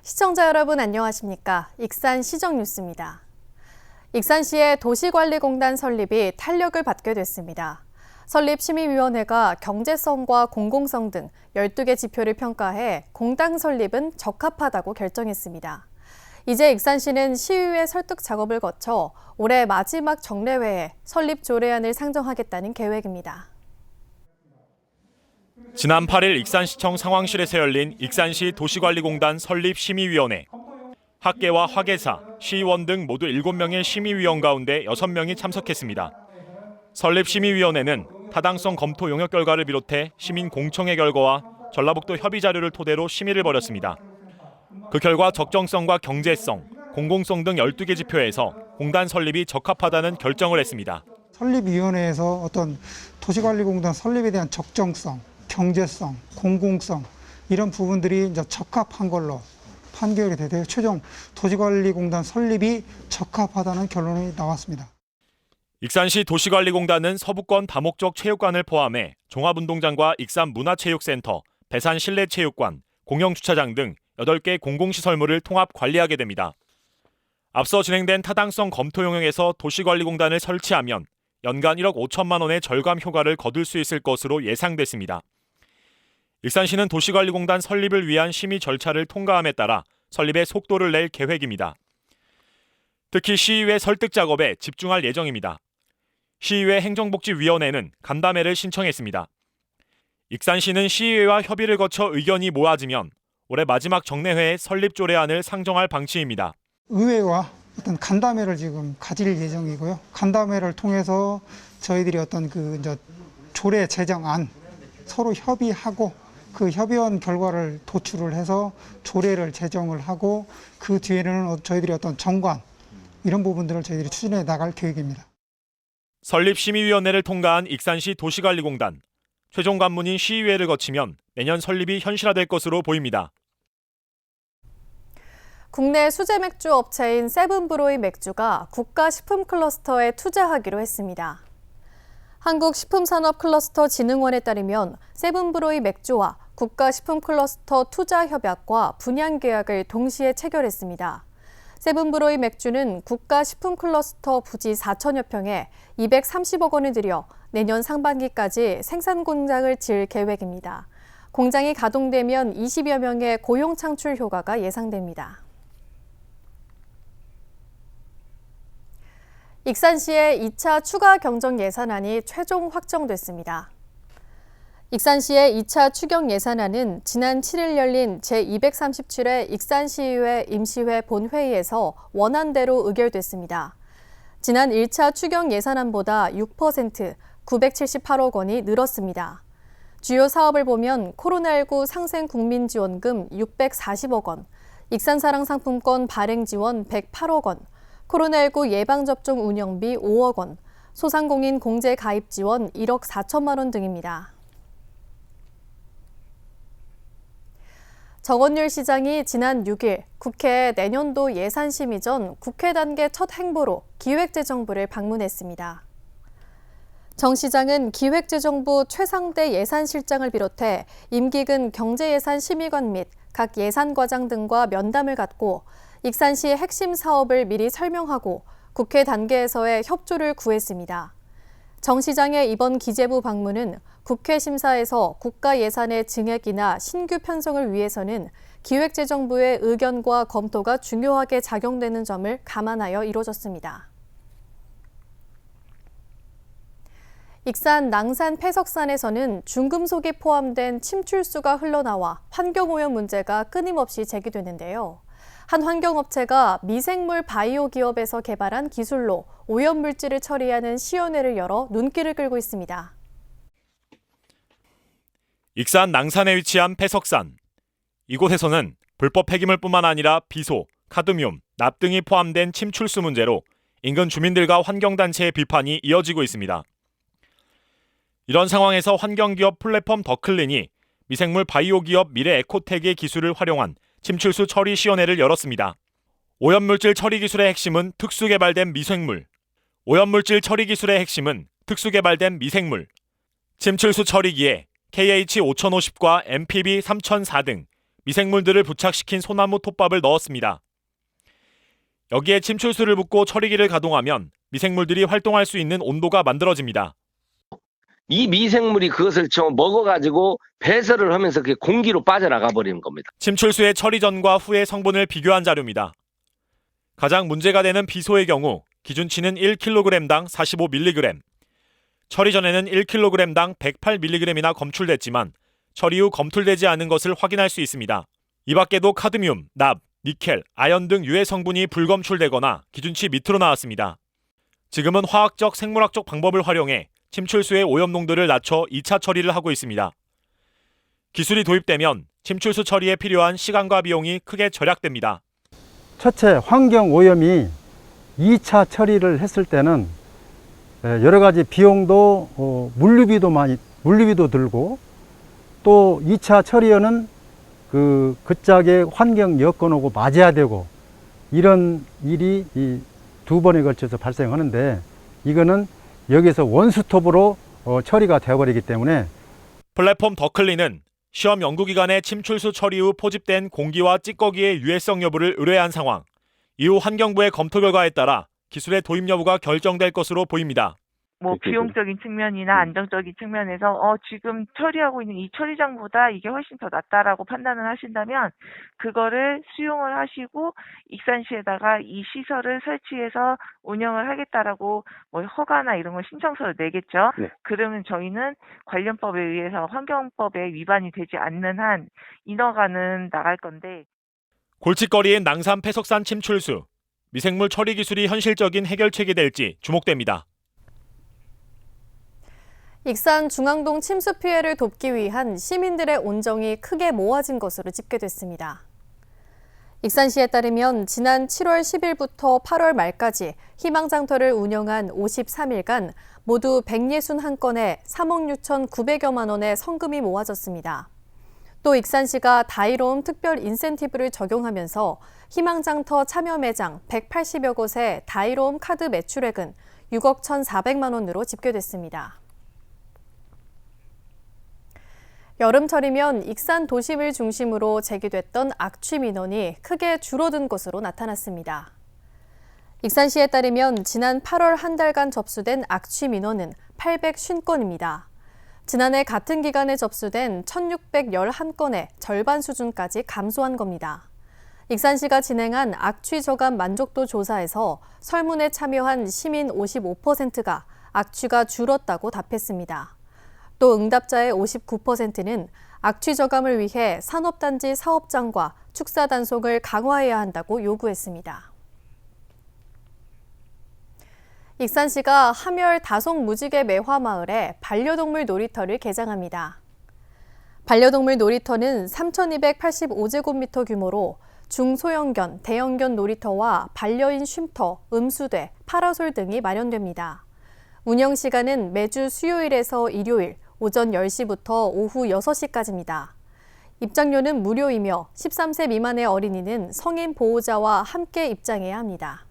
시청자 여러분 안녕하십니까? 익산 시정뉴스입니다. 익산시의 도시관리공단 설립이 탄력을 받게 됐습니다. 설립심의위원회가 경제성과 공공성 등 12개 지표를 평가해 공단 설립은 적합하다고 결정했습니다. 이제 익산시는 시의회 설득 작업을 거쳐 올해 마지막 정례회에 설립 조례안을 상정하겠다는 계획입니다. 지난 8일 익산시청 상황실에서 열린 익산시 도시관리공단 설립심의위원회. 학계와 화계사, 시의원 등 모두 7명의 심의위원 가운데 6명이 참석했습니다. 설립심의위원회는 타당성 검토 용역 결과를 비롯해 시민 공청회 결과와 전라북도 협의 자료를 토대로 심의를 벌였습니다. 그 결과 적정성과 경제성, 공공성 등 12개 지표에서 공단 설립이 적합하다는 결정을 했습니다. 설립위원회에서 어떤 도시관리공단 설립에 대한 적정성, 경제성, 공공성 이런 부분들이 이제 적합한 걸로 판결이 되되 최종 도시관리공단 설립이 적합하다는 결론이 나왔습니다. 익산시 도시관리공단은 서부권 다목적 체육관을 포함해 종합운동장과 익산 문화체육센터, 배산 실내체육관, 공영주차장 등 8개 공공시설물을 통합 관리하게 됩니다. 앞서 진행된 타당성 검토 용역에서 도시관리공단을 설치하면 연간 1억 5천만 원의 절감 효과를 거둘 수 있을 것으로 예상됐습니다. 익산시는 도시관리공단 설립을 위한 심의 절차를 통과함에 따라 설립에 속도를 낼 계획입니다. 특히 시의회 설득 작업에 집중할 예정입니다. 시의회 행정복지위원회는 간담회를 신청했습니다. 익산시는 시의회와 협의를 거쳐 의견이 모아지면 올해 마지막 정례회에 설립 조례안을 상정할 방침입니다. 의회와 어떤 간담회를 지금 가질 예정이고요. 간담회를 통해서 저희들이 어떤 이제 조례 제정안 서로 협의하고 그 협의원 결과를 도출을 해서 조례를 제정을 하고 그 뒤에는 저희들이 어떤 정관 이런 부분들을 저희들이 추진해 나갈 계획입니다. 설립심의위원회를 통과한 익산시 도시관리공단. 최종 관문인 시의회를 거치면 내년 설립이 현실화될 것으로 보입니다. 국내 수제 맥주 업체인 세븐브로이 맥주가 국가식품클러스터에 투자하기로 했습니다. 한국식품산업클러스터진흥원에 따르면 세븐브로이 맥주와 국가식품클러스터 투자협약과 분양계약을 동시에 체결했습니다. 세븐브로이 맥주는 국가식품클러스터 부지 4천여 평에 230억 원을 들여 내년 상반기까지 생산 공장을 지을 계획입니다. 공장이 가동되면 20여 명의 고용 창출 효과가 예상됩니다. 익산시의 2차 추가 경정 예산안이 최종 확정됐습니다. 익산시의 2차 추경 예산안은 지난 7일 열린 제237회 익산시의회 임시회 본회의에서 원안대로 의결됐습니다. 지난 1차 추경 예산안보다 6%, 978억 원이 늘었습니다. 주요 사업을 보면 코로나19 상생국민지원금 640억 원, 익산사랑상품권 발행지원 108억 원, 코로나19 예방접종 운영비 5억 원, 소상공인 공제 가입 지원 1억 4천만 원 등입니다. 정원율 시장이 지난 6일 국회 내년도 예산심의 전 국회 단계 첫 행보로 기획재정부를 방문했습니다. 정 시장은 기획재정부 최상대 예산실장을 비롯해 임기근 경제예산심의관 및 각 예산과장 등과 면담을 갖고 익산시의 핵심 사업을 미리 설명하고 국회 단계에서의 협조를 구했습니다. 정 시장의 이번 기재부 방문은 국회 심사에서 국가 예산의 증액이나 신규 편성을 위해서는 기획재정부의 의견과 검토가 중요하게 작용되는 점을 감안하여 이루어졌습니다. 익산 낭산 폐석산에서는 중금속이 포함된 침출수가 흘러나와 환경오염 문제가 끊임없이 제기되는데요. 한 환경업체가 미생물 바이오 기업에서 개발한 기술로 오염물질을 처리하는 시연회를 열어 눈길을 끌고 있습니다. 익산 낭산에 위치한 폐석산. 이곳에서는 불법 폐기물뿐만 아니라 비소, 카드뮴, 납 등이 포함된 침출수 문제로 인근 주민들과 환경단체의 비판이 이어지고 있습니다. 이런 상황에서 환경기업 플랫폼 더클린이 미생물 바이오 기업 미래 에코텍의 기술을 활용한 침출수 처리 시연회를 열었습니다. 오염물질 처리 기술의 핵심은 특수 개발된 미생물. 오염물질 처리 기술의 핵심은 특수 개발된 미생물. 침출수 처리기에 KH5050과 MPB3004 등 미생물들을 부착시킨 소나무 톱밥을 넣었습니다. 여기에 침출수를 붓고 처리기를 가동하면 미생물들이 활동할 수 있는 온도가 만들어집니다. 이 미생물이 그것을 먹어가지고 배설을 하면서 그게 공기로 빠져나가 버리는 겁니다. 침출수의 처리 전과 후의 성분을 비교한 자료입니다. 가장 문제가 되는 비소의 경우 기준치는 1kg당 45mg, 처리 전에는 1kg당 108mg이나 검출됐지만 처리 후 검출되지 않은 것을 확인할 수 있습니다. 이 밖에도 카드뮴, 납, 니켈, 아연 등 유해 성분이 불검출되거나 기준치 밑으로 나왔습니다. 지금은 화학적, 생물학적 방법을 활용해 침출수의 오염 농도를 낮춰 2차 처리를 하고 있습니다. 기술이 도입되면 침출수 처리에 필요한 시간과 비용이 크게 절약됩니다. 첫째, 환경 오염이 2차 처리를 했을 때는 여러 가지 비용도 물류비도 들고 또 2차 처리에는 그 짝의 환경 여건하고 맞아야 되고 이런 일이 이 2번에 걸쳐서 발생하는데 이거는 여기서 원스톱으로 처리가 되어버리기 때문에 플랫폼 더클리는 시험 연구기간에 침출수 처리 후 포집된 공기와 찌꺼기의 유해성 여부를 의뢰한 상황, 이후 환경부의 검토 결과에 따라 기술의 도입 여부가 결정될 것으로 보입니다. 비용적인 측면이나 안정적인 측면에서 지금 처리하고 있는 이 처리장보다 이게 훨씬 더 낫다라고 판단을 하신다면 그거를 수용을 하시고 익산시에다가 이 시설을 설치해서 운영을 하겠다라고 허가나 이런 걸 신청서를 내겠죠. 네. 그러면 저희는 관련법에 의해서 환경법에 위반이 되지 않는 한 인허가는 나갈 건데 골칫거리인 낭산 폐석산 침출수, 미생물 처리 기술이 현실적인 해결책이 될지 주목됩니다. 익산 중앙동 침수 피해를 돕기 위한 시민들의 온정이 크게 모아진 것으로 집계됐습니다. 익산시에 따르면 지난 7월 10일부터 8월 말까지 희망장터를 운영한 53일간 모두 161건에 3억 6,900여만 원의 성금이 모아졌습니다. 또 익산시가 다이로움 특별 인센티브를 적용하면서 희망장터 참여 매장 180여 곳의 다이로움 카드 매출액은 6억 1,400만 원으로 집계됐습니다. 여름철이면 익산 도심을 중심으로 제기됐던 악취 민원이 크게 줄어든 것으로 나타났습니다. 익산시에 따르면 지난 8월 한 달간 접수된 악취 민원은 850건입니다. 지난해 같은 기간에 접수된 1,611건의 절반 수준까지 감소한 겁니다. 익산시가 진행한 악취 저감 만족도 조사에서 설문에 참여한 시민 55%가 악취가 줄었다고 답했습니다. 또 응답자의 59%는 악취 저감을 위해 산업단지 사업장과 축사 단속을 강화해야 한다고 요구했습니다. 익산시가 함열 다속 무지개 매화마을에 반려동물 놀이터를 개장합니다. 반려동물 놀이터는 3,285제곱미터 규모로 중소형견, 대형견 놀이터와 반려인 쉼터, 음수대, 파라솔 등이 마련됩니다. 운영 시간은 매주 수요일에서 일요일, 오전 10시부터 오후 6시까지입니다. 입장료는 무료이며 13세 미만의 어린이는 성인 보호자와 함께 입장해야 합니다.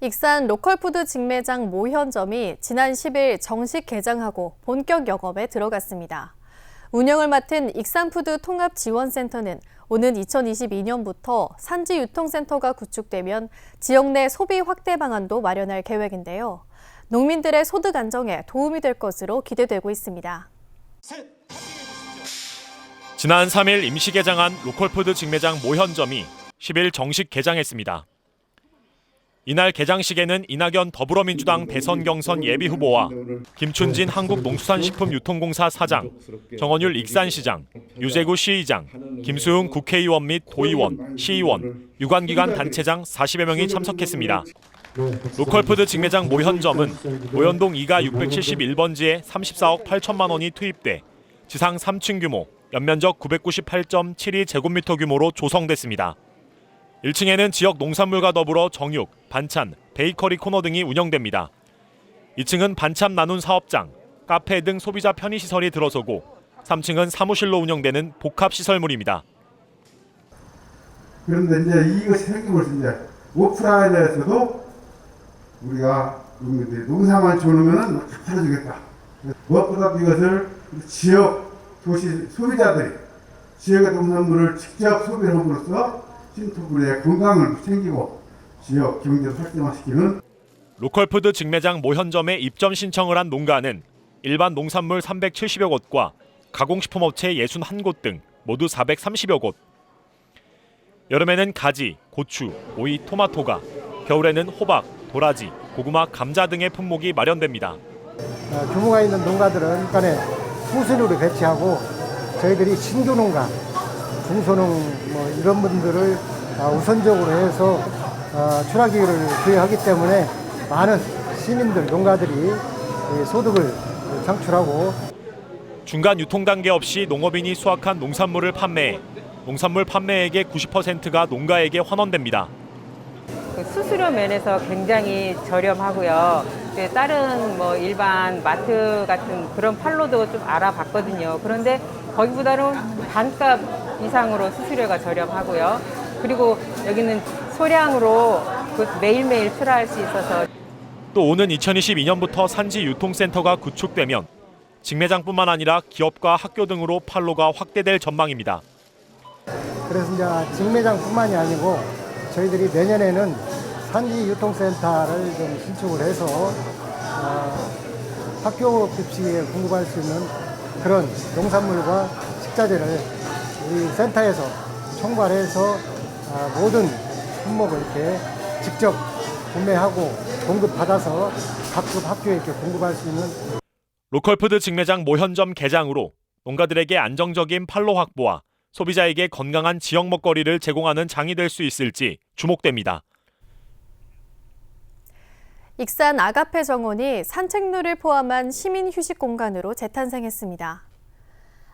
익산 로컬푸드 직매장 모현점이 지난 10일 정식 개장하고 본격 영업에 들어갔습니다. 운영을 맡은 익산푸드 통합지원센터는 오는 2022년부터 산지유통센터가 구축되면 지역 내 소비 확대 방안도 마련할 계획인데요. 농민들의 소득 안정에 도움이 될 것으로 기대되고 있습니다. 지난 3일 임시 개장한 로컬푸드 직매장 모현점이 10일 정식 개장했습니다. 이날 개장식에는 이낙연 더불어민주당 대선 경선 예비후보와 김춘진 한국농수산식품유통공사 사장, 정원율 익산시장, 유재구 시의장, 김수흥 국회의원 및 도의원, 시의원, 유관기관 단체장 40여 명이 참석했습니다. 로컬푸드 직매장 모현점은 모현동 2가 671번지에 34억 8천만 원이 투입돼 지상 3층 규모, 연면적 998.72제곱미터 규모로 조성됐습니다. 1층에는 지역 농산물과 더불어 정육, 반찬, 베이커리 코너 등이 운영됩니다. 2층은 반찬 나눔 사업장, 카페 등 소비자 편의시설이 들어서고 3층은 사무실로 운영되는 복합시설물입니다. 그런데 이제 이것이 생김으로써 이제 오프라인에서도 우리가 농사만 주놓으면 팔아주겠다. 무엇보다 이것을 지역 도시 소비자들이 지역의 농산물을 직접 소비함으로써 신토불의 건강을 챙기고 지역 경제를 활성화시키는 로컬푸드 직매장 모현점에 입점 신청을 한 농가는 일반 농산물 370여 곳과 가공식품업체 61곳 등 모두 430여 곳. 여름에는 가지, 고추, 오이, 토마토가, 겨울에는 호박, 도라지, 고구마, 감자 등의 품목이 마련됩니다. 규모가 있는 농가들은 일단에 후순위로 배치하고 저희들이 신규 농가, 중소농 이런 분들을 우선적으로 해서 출하기를 부여하기 때문에 많은 시민들, 농가들이 소득을 창출하고 중간 유통 단계 없이 농업인이 수확한 농산물을 판매해 농산물 판매액의 90%가 농가에게 환원됩니다. 수수료 면에서 굉장히 저렴하고요. 다른 일반 마트 같은 그런 판로도 좀 알아봤거든요. 그런데 거기보다는 반값 이상으로 수수료가 저렴하고요. 그리고 여기는 소량으로 매일매일 출하할 수 있어서 또 오는 2022년부터 산지 유통센터가 구축되면 직매장뿐만 아니라 기업과 학교 등으로 판로가 확대될 전망입니다. 그래서 이제 직매장뿐만이 아니고 저희들이 내년에는 산지 유통센터를 좀 신축을 해서 학교 급식에 공급할 수 있는 그런 농산물과 식자재를 우리 센터에서 총괄해서 모든 품목을 이렇게 직접 구매하고 공급받아서 각급 학교에 이렇게 공급할 수 있는 로컬푸드 직매장 모현점 개장으로 농가들에게 안정적인 판로 확보와 소비자에게 건강한 지역 먹거리를 제공하는 장이 될 수 있을지 주목됩니다. 익산 아가페 정원이 산책로를 포함한 시민 휴식 공간으로 재탄생했습니다.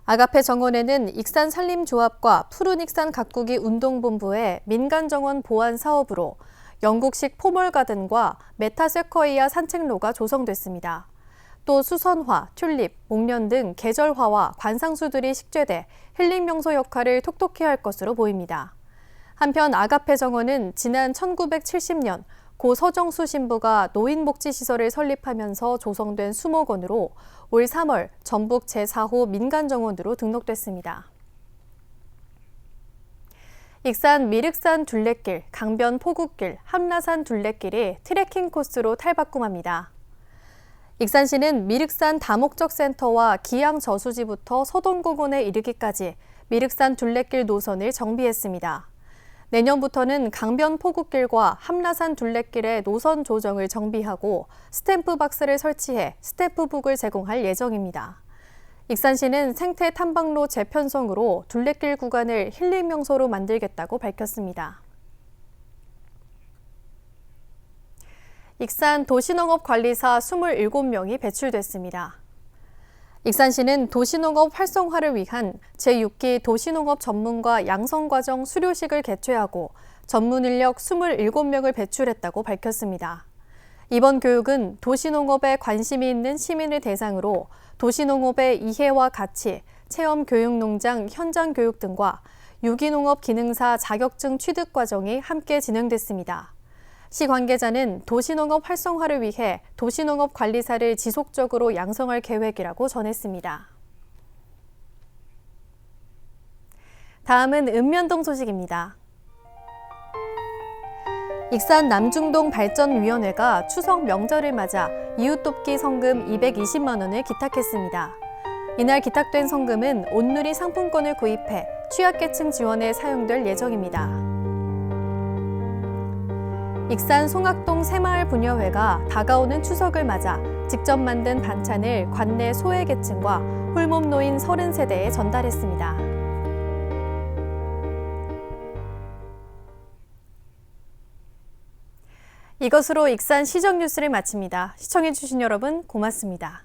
아가페 정원에는 익산 산림조합과 푸른 익산 가꾸기 운동본부의 민간정원 보완 사업으로 영국식 포멀가든과 메타세쿼이아 산책로가 조성됐습니다. 또 수선화, 튤립, 목련 등 계절화와 관상수들이 식재돼 힐링 명소 역할을 톡톡히 할 것으로 보입니다. 한편 아가페 정원은 지난 1970년 고 서정수 신부가 노인복지시설을 설립하면서 조성된 수목원으로 올 3월 전북 제4호 민간정원으로 등록됐습니다. 익산 미륵산 둘레길, 강변 포구길, 함라산 둘레길이 트레킹 코스로 탈바꿈합니다. 익산시는 미륵산 다목적 센터와 기양 저수지부터 서동공원에 이르기까지 미륵산 둘레길 노선을 정비했습니다. 내년부터는 강변 포구길과 함라산 둘레길의 노선 조정을 정비하고 스탬프 박스를 설치해 스탬프북을 제공할 예정입니다. 익산시는 생태 탐방로 재편성으로 둘레길 구간을 힐링 명소로 만들겠다고 밝혔습니다. 익산 도시농업관리사 27명이 배출됐습니다. 익산시는 도시농업 활성화를 위한 제6기 도시농업 전문가 양성과정 수료식을 개최하고 전문 인력 27명을 배출했다고 밝혔습니다. 이번 교육은 도시농업에 관심이 있는 시민을 대상으로 도시농업의 이해와 가치, 체험교육농장 현장 교육 등과 유기농업 기능사 자격증 취득 과정이 함께 진행됐습니다. 시 관계자는 도시농업 활성화를 위해 도시농업 관리사를 지속적으로 양성할 계획이라고 전했습니다. 다음은 읍면동 소식입니다. 익산 남중동 발전위원회가 추석 명절을 맞아 이웃돕기 성금 220만 원을 기탁했습니다. 이날 기탁된 성금은 온누리 상품권을 구입해 취약계층 지원에 사용될 예정입니다. 익산 송악동 새마을 부녀회가 다가오는 추석을 맞아 직접 만든 반찬을 관내 소외계층과 홀몸 노인 30세대에 전달했습니다. 이것으로 익산 시정 뉴스를 마칩니다. 시청해주신 여러분 고맙습니다.